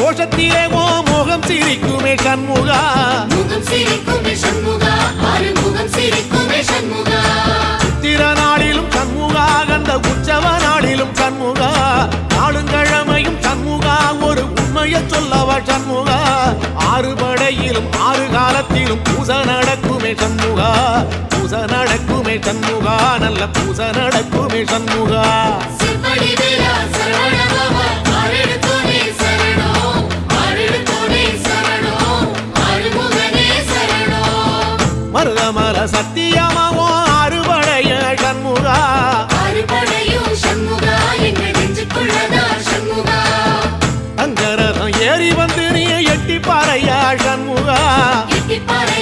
கோஷத்திலே ஓ முகம் சிரிக்குமே சண்முகா முகம் சிரிக்குமே சண்முகா ஆறுமுகம் சிரிக்குமே சண்முகா சித்திர நாளிலும் சண்முகா கந்த உற்சவ நாளிலும் சண்முகா நாளுங்கிழமையும் சண்முகா ஒரு உண்மையை சொல்லவா சண்முகா ஆறு படையிலும் ஆறு காலத்திலும் பூசை நடக்குமே சண்முகா பூசை நடக்குமே சண்முகா நல்ல பூசை நடக்குமே சண்முகா சிற்படி வேலா சரவண பவா ஆறெடுத்தோனே சரணம் ஆறெடுத்தோனே சரணம் ஆறுமுகனே சரணம் மருதமர சத்தியமாவோ ஆறுபடைய சண்முகா ஆறுபடையும் சண்முகா எங்க நெஞ்சுக்குள்ளதா சண்முகா அங்கரதம் ஏறி வந்து நீ எட்டி பாறையா சண்முகா எட்டி பாறை